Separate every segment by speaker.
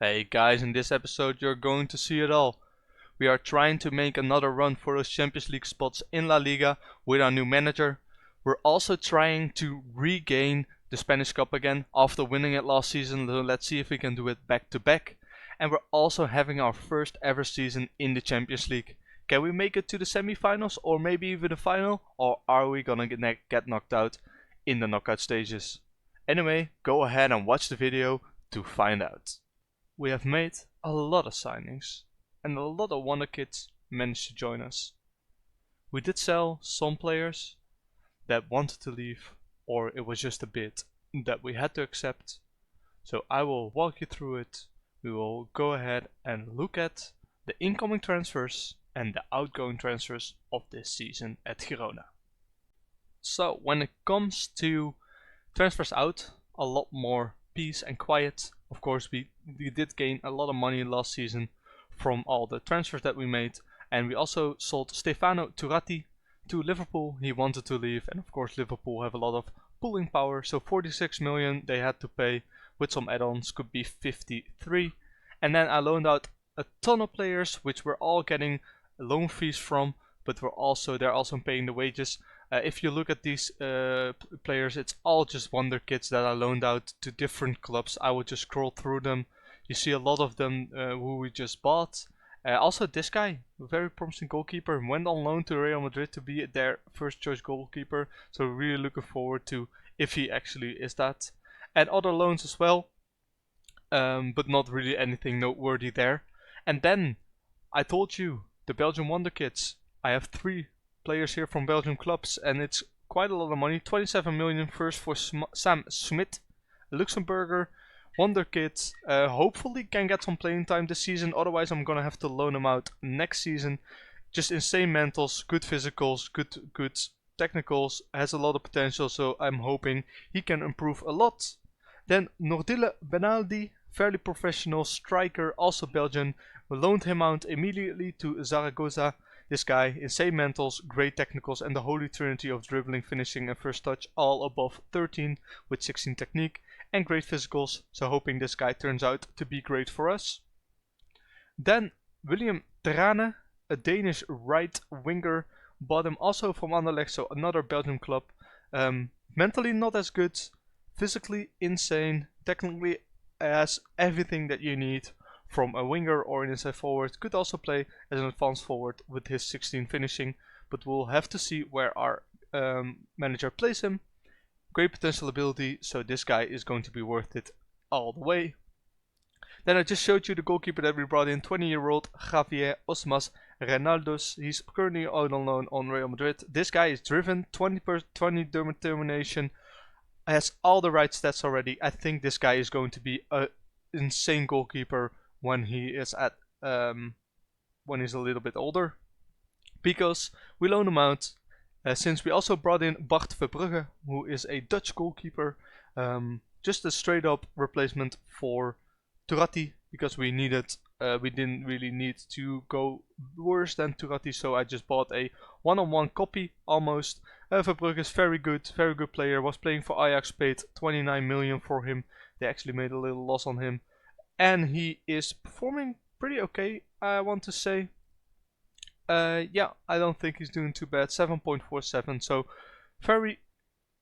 Speaker 1: Hey guys, in this episode you're going to see it all. We are trying to make another run for those Champions League spots in La Liga with our new manager. We're also trying to regain the Spanish Cup again after winning it last season, so let's see if we can do it back to back. And we're also having our first ever season in the Champions League. Can we make it to the semi-finals or maybe even the final, or are we gonna get knocked out in the knockout stages? Anyway, go ahead and watch the video to find out. We have made a lot of signings and a lot of wonder kids managed to join us. We did sell some players that wanted to leave, or it was just a bid that we had to accept. So I will walk you through it. We will go ahead and look at the incoming transfers and the outgoing transfers of this season at Girona. So when it comes to transfers out, a lot more peace and quiet. Of course, we did gain a lot of money last season from all the transfers that we made, and we also sold Stefano Turati to Liverpool. He wanted to leave, and of course Liverpool have a lot of pulling power, so 46 million they had to pay with some add-ons, could be 53. And then I loaned out a ton of players which we're all getting loan fees from, but they're also paying the wages. If you look at these players, it's all just wonder kids that I loaned out to different clubs. I will just scroll through them. You see a lot of them who we just bought. Also this guy, a very promising goalkeeper, went on loan to Real Madrid to be their first choice goalkeeper. So really looking forward to if he actually is that. And other loans as well, but not really anything noteworthy there. And then I told you, the Belgian wonder kids. I have 3 players here from Belgian clubs, and it's quite a lot of money. 27 million first for Sam Smit, Luxemburger, wonder kid. Hopefully can get some playing time this season, otherwise I'm gonna have to loan him out next season. Just insane mentals, good physicals, good technicals, has a lot of potential, so I'm hoping he can improve a lot. Then Nordile Benaldi, fairly professional striker, also Belgian. We loaned him out immediately to Zaragoza. This guy, insane mentals, great technicals, and the holy trinity of dribbling, finishing, and first touch, all above 13 with 16 technique and great physicals. So hoping this guy turns out to be great for us. Then William Trane, a Danish right winger, bought him also from Anderlecht, so another Belgian club. Mentally not as good, physically insane, technically has everything that you need from a winger or an inside forward. Could also play as an advanced forward with his 16 finishing, but we'll have to see where our manager plays him. Great potential ability, so this guy is going to be worth it all the way. Then I just showed you the goalkeeper that we brought in, 20-year-old Javier Osmas Reinaldos. He's currently out on loan on Real Madrid. This guy is driven, 20 determination, has all the right stats already. I think this guy is going to be an insane goalkeeper when he is at when he's a little bit older, because we loan him out. Since we also brought in Bart Verbrugge, who is a Dutch goalkeeper, just a straight up replacement for Turati, because we didn't really need to go worse than Turati, so I just bought a one-on-one copy almost. Verbrugge is very good player, was playing for Ajax, paid 29 million for him. They actually made a little loss on him, and he is performing pretty okay, I want to say. Yeah, I don't think he's doing too bad. 7.47, so very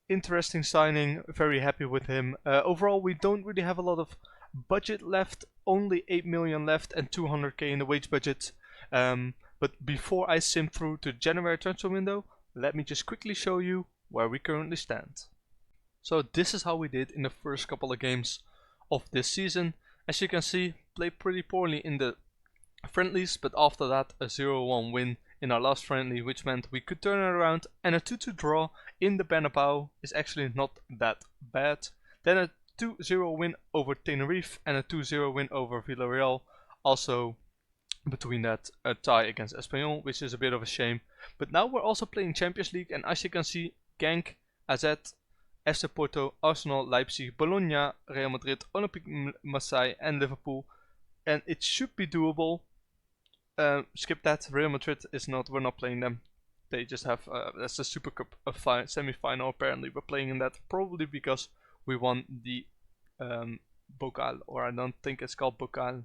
Speaker 1: interesting signing, very happy with him. Overall, we don't really have a lot of budget left, only 8 million left and 200k in the wage budget. But before I sim through to January transfer window, let me just quickly show you where we currently stand. So this is how we did in the first couple of games of this season. As you can see, played pretty poorly in the friendlies, but after that a 0-1 win in our last friendly, which meant we could turn it around, and a 2-2 draw in the Bernabeu is actually not that bad. Then a 2-0 win over Tenerife and a 2-0 win over Villarreal. Also between that, a tie against Espanyol, which is a bit of a shame. But now we're also playing Champions League, and as you can see, Genk, AZ, FC Porto, Arsenal, Leipzig, Bologna, Real Madrid, Olympique Marseille and Liverpool. And it should be doable. Skip that, Real Madrid is not, we're not playing them. They just have, that's the Super Cup semi-final apparently. We're playing in that probably because we won the Bocal, or I don't think it's called Bocal.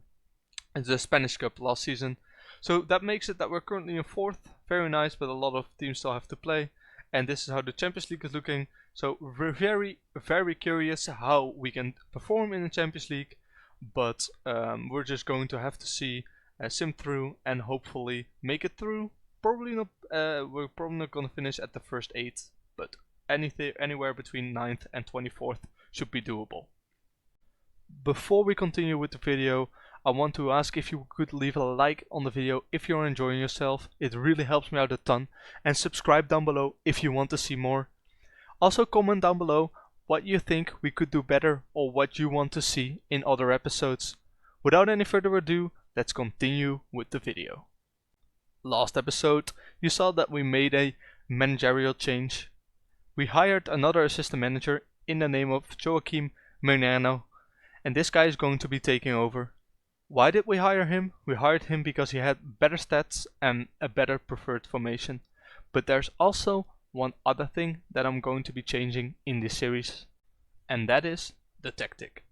Speaker 1: It's the Spanish Cup last season. So that makes it that we're currently in 4th. Very nice, but a lot of teams still have to play. And this is how the Champions League is looking. So we're very, very curious how we can perform in the Champions League. But we're just going to have to see sim through and hopefully make it through. Probably not. We're probably not gonna finish at the first 8, but anywhere between 9th and 24th should be doable. Before we continue with the video, I want to ask if you could leave a like on the video if you're enjoying yourself. It really helps me out a ton. And subscribe down below if you want to see more. Also comment down below what you think we could do better or what you want to see in other episodes. Without any further ado, let's continue with the video. Last episode, you saw that we made a managerial change. We hired another assistant manager in the name of Joaquim Minerno, and this guy is going to be taking over. Why did we hire him? We hired him because he had better stats and a better preferred formation. But there's also one other thing that I'm going to be changing in this series, and that is the tactic.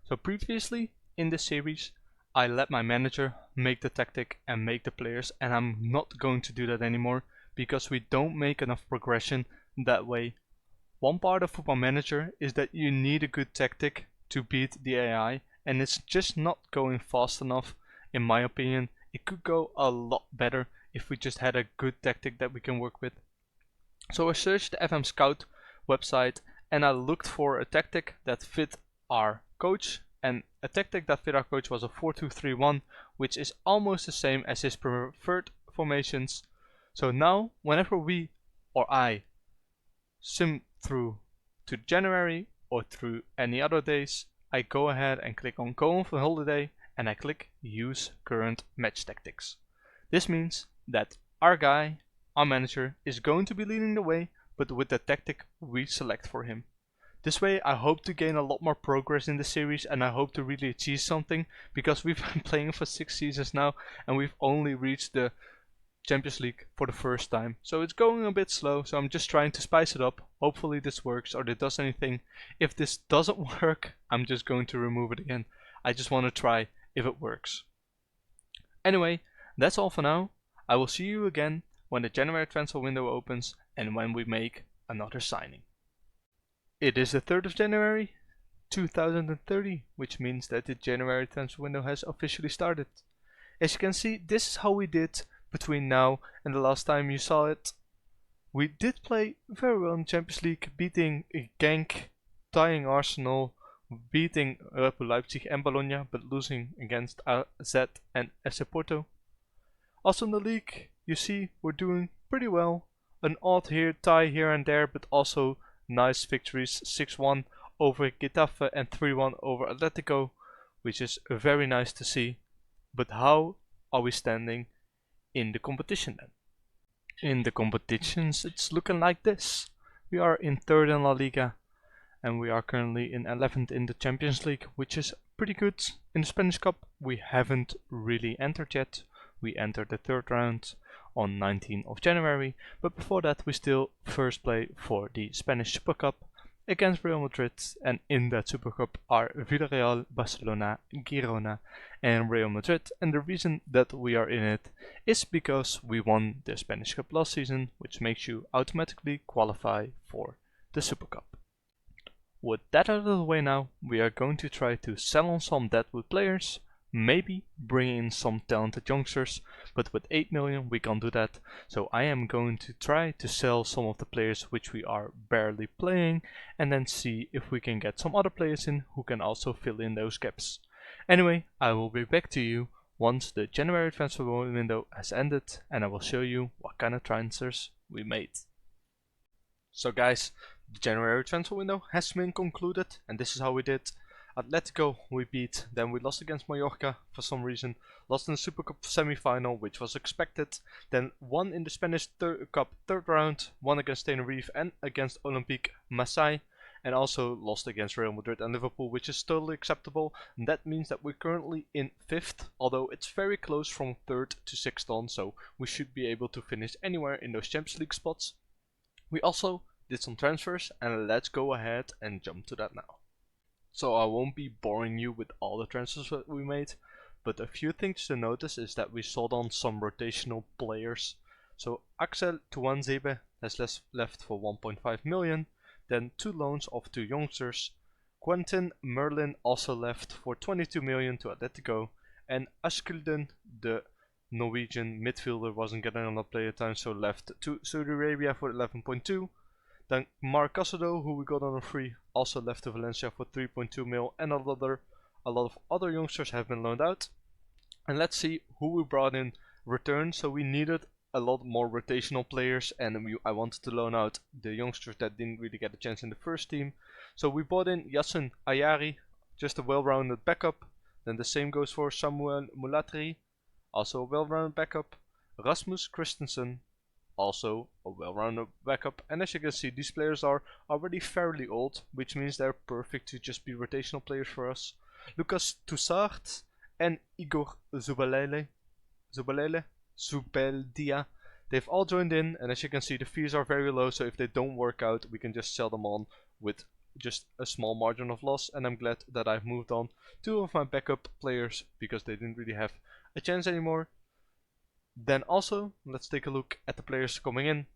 Speaker 1: So previously in this series, I let my manager make the tactic and make the players, and I'm not going to do that anymore because we don't make enough progression that way. One part of Football Manager is that you need a good tactic to beat the AI, and it's just not going fast enough in my opinion. It could go a lot better if we just had a good tactic that we can work with. So I searched the FM Scout website and I looked for a tactic that fit our coach, and a tactic that fit our coach was a 4-2-3-1, which is almost the same as his preferred formations. So now whenever we or I sim through to January or through any other days, I go ahead and click on go on for holiday and I click use current match tactics. This means that our guy, our manager, is going to be leading the way, but with the tactic we select for him. This way I hope to gain a lot more progress in the series, and I hope to really achieve something, because we've been playing for 6 seasons now and we've only reached the Champions League for the first time. So it's going a bit slow, so I'm just trying to spice it up. Hopefully this works or it does anything. If this doesn't work, I'm just going to remove it again. I just want to try if it works. Anyway, that's all for now. I will see you again when the January transfer window opens and when we make another signing. It is the 3rd of January 2030, which means that the January transfer window has officially started. As you can see, this is how we did between now and the last time you saw it. We did play very well in Champions League, beating Genk, tying Arsenal, beating Red Bull Leipzig and Bologna, but losing against AZ and FC Porto. Also in the league, you see we're doing pretty well. An odd tie here and there, but also nice victories, 6-1 over Getafe and 3-1 over Atletico, which is very nice to see. But how are we standing in the competition then? In the competitions it's looking like this. We are in 3rd in La Liga and we are currently in 11th in the Champions League, which is pretty good. In the Spanish Cup we haven't really entered yet. We entered the 3rd round on 19th of January, but before that we still first play for the Spanish Super Cup against Real Madrid, and in that Super Cup are Villarreal, Barcelona, Girona and Real Madrid, and the reason that we are in it is because we won the Spanish Cup last season, which makes you automatically qualify for the Super Cup. With that out of the way now, we are going to try to sell on some Deadwood players, maybe bring in some talented youngsters, but with 8 million we can't do that. So I am going to try to sell some of the players which we are barely playing, and then see if we can get some other players in who can also fill in those gaps. Anyway, I will be back to you once the January transfer window has ended, and I will show you what kind of transfers we made. So guys, the January transfer window has been concluded, and this is how we did. Atletico we beat, then we lost against Mallorca for some reason, lost in the Super Cup semi-final, which was expected, then won in the Spanish Cup 3rd round, won against Tenerife and against Olympique Marseille, and also lost against Real Madrid and Liverpool, which is totally acceptable. And that means that we're currently in 5th, although it's very close from 3rd to 6th on, so we should be able to finish anywhere in those Champions League spots. We also did some transfers, and let's go ahead and jump to that now. so I won't be boring you with all the transfers that we made, but a few things to notice is that we sold on some rotational players. So Axel Tuanzebe has left for 1.5 million, then 2 loans of 2 youngsters. Quentin Merlin also left for 22 million to Atletico, and Askilden, the Norwegian midfielder, wasn't getting enough player time, so left to Saudi Arabia for 11.2. Then Mark Casado, who we got on a free, also left to Valencia for 3.2 mil, and a lot of other youngsters have been loaned out. And let's see who we brought in return. So we needed a lot more rotational players, and I wanted to loan out the youngsters that didn't really get a chance in the first team. So we brought in Yasin Ayari, just a well-rounded backup. Then the same goes for Samuel Mulatri, also a well-rounded backup. Rasmus Christensen, also a well-rounded backup. And as you can see, these players are already fairly old, which means they're perfect to just be rotational players for us. Lucas Toussaint and Igor Zubeldia, they've all joined in, and as you can see, the fees are very low, so if they don't work out, we can just sell them on with just a small margin of loss. And I'm glad that I've moved on 2 of my backup players because they didn't really have a chance anymore. Then also, let's take a look at the players coming in.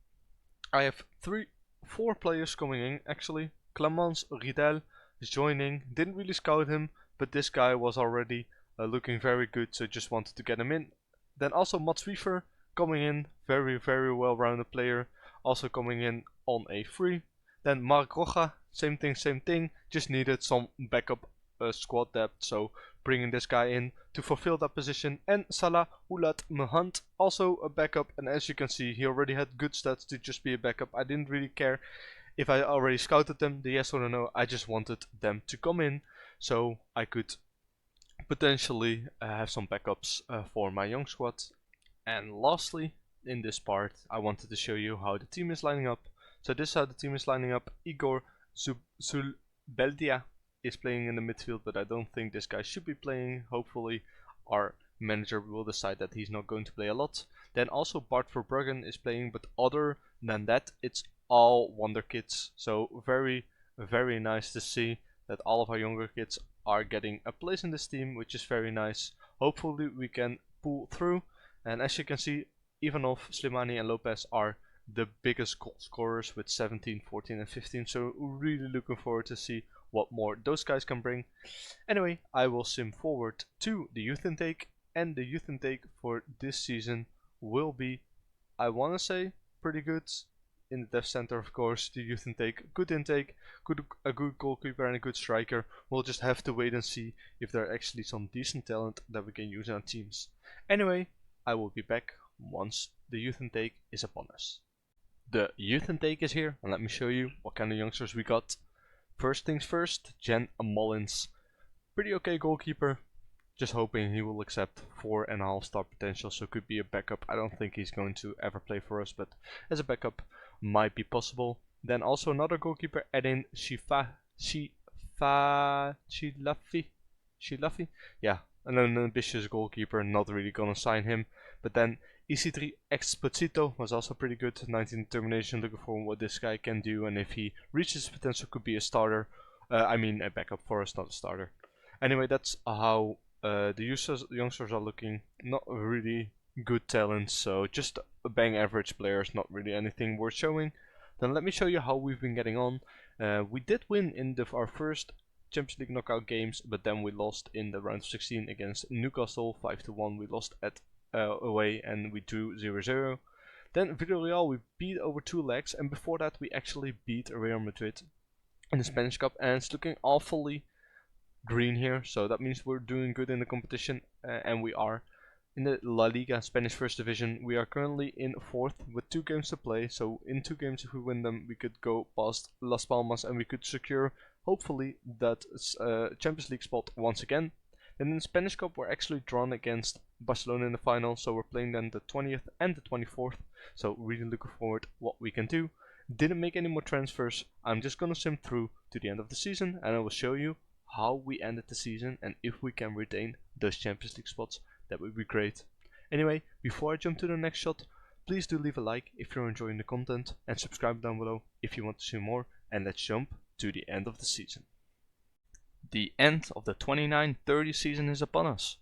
Speaker 1: I have 4 players coming in actually. Clemence Riedel is joining, didn't really scout him, but this guy was already looking very good, so just wanted to get him in. Then also Mats Wiever coming in, very well rounded player, also coming in on a free. Then Mark Rocha, same thing, just needed some backup squad depth, so bringing this guy in to fulfill that position. And Salah Ulat Mahant, also a backup, and as you can see, he already had good stats to just be a backup. I didn't really care if I already scouted them, the yes or the no. I just wanted them to come in so I could potentially have some backups for my young squad. And lastly, in this part, I wanted to show you how the team is lining up. So this is how the team is lining up. Igor Zubeldia is playing in the midfield, but I don't think this guy should be playing. Hopefully our manager will decide that he's not going to play a lot. Then also Bart Verbruggen is playing, but other than that, it's all wonder kids. So very nice to see that all of our younger kids are getting a place in this team, which is very nice. Hopefully we can pull through. And as you can see, Ivanov, Slimani and Lopez are the biggest goal scorers with 17, 14 and 15. So really looking forward to see what more those guys can bring. Anyway, I will sim forward to the youth intake. And the youth intake for this season will be, I want to say, pretty good. In the depth center, of course, the youth intake, a good goalkeeper and a good striker. We'll just have to wait and see if there are actually some decent talent that we can use in our teams. Anyway, I will be back once the youth intake is upon us. The youth intake is here, and let me show you what kind of youngsters we got. First things first, Jen Mullins. Pretty okay goalkeeper. Just hoping he will accept 4.5 star potential, so could be a backup. I don't think he's going to ever play for us, but as a backup might be possible. Then also another goalkeeper, Edin Shilafi. Yeah, an ambitious goalkeeper, not really gonna sign him. But then Isidri Exposito was also pretty good, 19 determination, looking for what this guy can do, and if he reaches potential could be a starter. I mean a backup for us, not a starter. Anyway, that's how the youngsters are looking. Not really good talents, so just a bang average players, not really anything worth showing. Then let me show you how we've been getting on. We did win in our first Champions League knockout games, but then we lost in the round of 16 against Newcastle 5-1. We lost at away and we drew 0-0. Then Villarreal we beat over 2 legs, and before that we actually beat Real Madrid in the Spanish Cup, and it's looking awfully green here, so that means we're doing good in the competition, and we are in the La Liga, Spanish First Division. We are currently in 4th with 2 games to play, so in 2 games if we win them we could go past Las Palmas and we could secure hopefully that Champions League spot once again. And in the Spanish Cup we're actually drawn against Barcelona in the final, so we're playing then the 20th and the 24th, so really looking forward what we can do. Didn't make any more transfers. I'm just gonna sim through to the end of the season and I will show you how we ended the season, and if we can retain those Champions League spots, that would be great. Anyway, before I jump to the next shot, please do leave a like if you're enjoying the content, and subscribe down below if you want to see more, and let's jump to the end of the season. the end of the 29-30 season is upon us.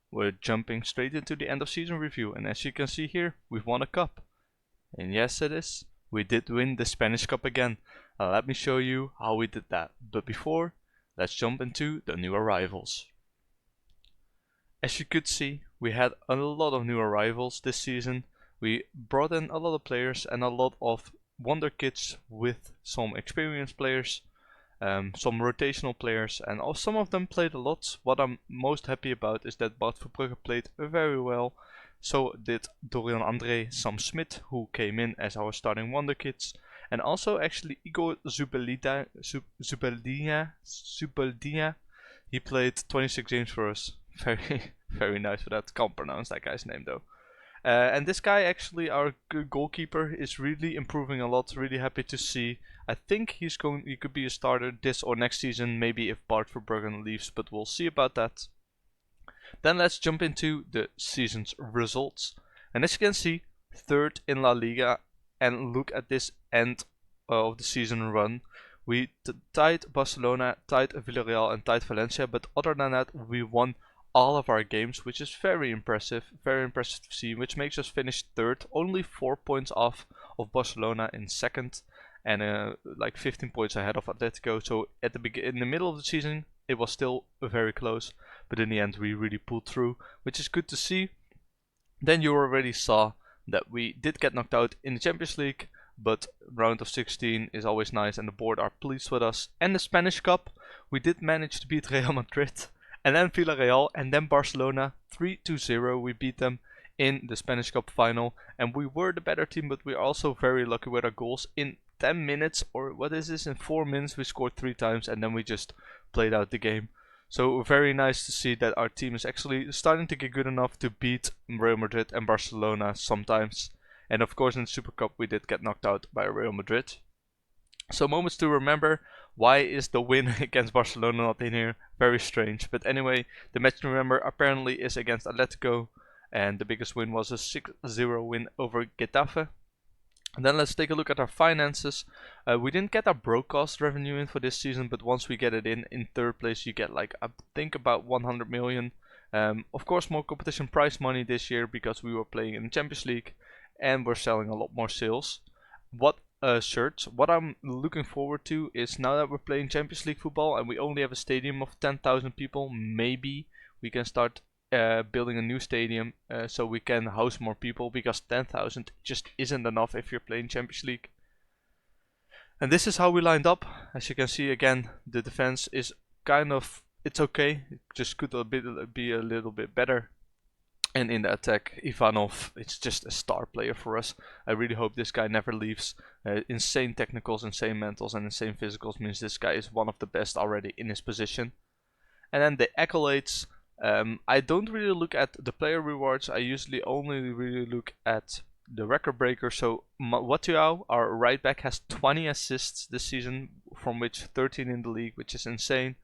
Speaker 1: We're jumping straight into the end of season review, and as you can see here, we've won a cup. And yes, it is. We did win the Spanish Cup again. Let me show you how we did that. But before, let's jump into the new arrivals. As you could see, we had a lot of new arrivals this season. We brought in a lot of players and a lot of wonder kids with some experienced players, some rotational players, and some of them played a lot. What I'm most happy about is that Bart Verbrugge played very well. So did Dorian André, Sam Smith, who came in as our starting wonder kids, and also actually Igor Zubeldia. He played 26 games for us. Very nice for that. Can't pronounce that guy's name though. And this guy, actually, our goalkeeper, is really improving a lot. Really happy to see. I think he could be a starter this or next season, maybe if Bart Verbrugge leaves, but we'll see about that. Then let's jump into the season's results. And as you can see, third in La Liga. And look at this end of the season run. We tied Barcelona, tied Villarreal, and tied Valencia. But other than that, we won all of our games, which is very impressive to see, which makes us finish third, only 4 points off of Barcelona in second, and like 15 points ahead of Atletico. So at in the middle of the season, it was still very close, but in the end we really pulled through, which is good to see. Then you already saw that we did get knocked out in the Champions League, but round of 16 is always nice, and the board are pleased with us. And the Spanish Cup, we did manage to beat Real Madrid, and then Villarreal, and then Barcelona. 3-0 we beat them in the Spanish Cup final, and we were the better team, but we're also very lucky with our goals. In 10 minutes, or what is this, in 4 minutes we scored 3 times, and then we just played out the game. So very nice to see that our team is actually starting to get good enough to beat Real Madrid and Barcelona sometimes. And of course in the Super Cup we did get knocked out by Real Madrid. So moments to remember. Why is the win against Barcelona not in here? Very strange. But anyway, the match to remember apparently is against Atletico. And the biggest win was a 6-0 win over Getafe. And then let's take a look at our finances. We didn't get our broadcast revenue in for this season, but once we get it in third place, you get like, I think, about 100 million. Of course, more competition prize money this year because we were playing in the Champions League and we're selling a lot more sales. Shirts. What I'm looking forward to is, now that we're playing Champions League football and we only have a stadium of 10,000 people, maybe we can start building a new stadium so we can house more people, because 10,000 just isn't enough if you're playing Champions League. And this is how we lined up. As you can see, again, the defense is kind of, it's okay, it just could be a little bit better. And in the attack, Ivanov, it's just a star player for us. I really hope this guy never leaves. Insane technicals, insane mentals, and insane physicals means this guy is one of the best already in his position. And then the accolades. I don't really look at the player rewards. I usually only really look at the record breaker. So Watuao, our right back, has 20 assists this season, from which 13 in the league, which is insane.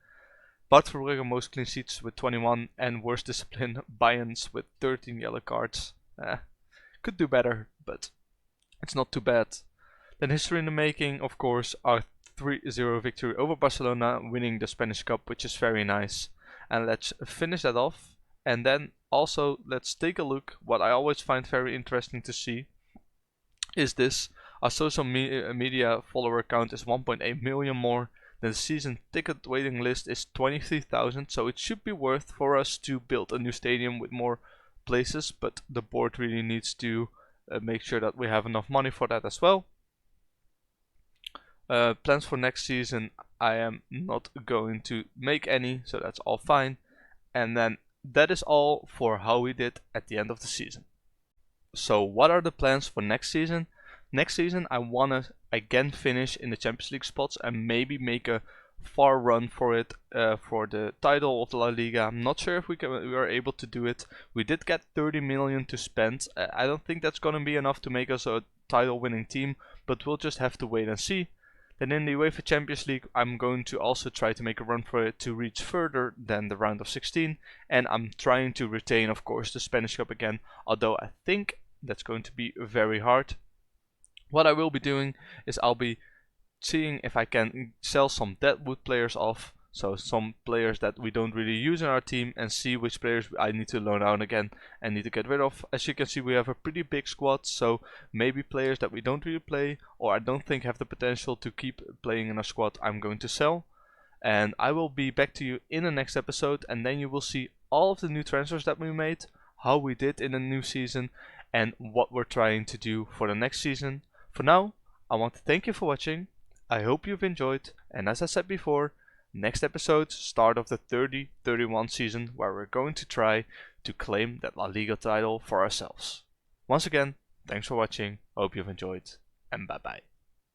Speaker 1: Bart Verbrugge most clean sheets with 21, and worst discipline Bayerns with 13 yellow cards. Could do better, but it's not too bad. Then history in the making, of course, our 3-0 victory over Barcelona, winning the Spanish Cup, which is very nice. And let's finish that off. And then also let's take a look. What I always find very interesting to see is this. Our social media follower count is 1.8 million more. The season ticket waiting list is 23,000, so it should be worth for us to build a new stadium with more places, but the board really needs to make sure that we have enough money for that as well. Plans for next season, I am not going to make any, so that's all fine. And then that is all for how we did at the end of the season. So what are the plans for next season? Next season I want to again finish in the Champions League spots and maybe make a far run for it, for the title of the La Liga. I'm not sure if we are able to do it. We did get 30 million to spend. I don't think that's going to be enough to make us a title winning team, but we'll just have to wait and see. Then in the UEFA Champions League, I'm going to also try to make a run for it to reach further than the round of 16. And I'm trying to retain, of course, the Spanish Cup again, although I think that's going to be very hard. What I will be doing is I'll be seeing if I can sell some Deadwood players off so some players that we don't really use in our team, and see which players I need to loan out again and need to get rid of. As you can see, we have a pretty big squad, so maybe players that we don't really play or I don't think have the potential to keep playing in our squad, I'm going to sell. And I will be back to you in the next episode, and then you will see all of the new transfers that we made, how we did in the new season, and what we're trying to do for the next season. For now, I want to thank you for watching. I hope you've enjoyed, and as I said before, next episode, start of the 30-31 season, where we're going to try to claim that La Liga title for ourselves. Once again, thanks for watching, hope you've enjoyed, and bye bye.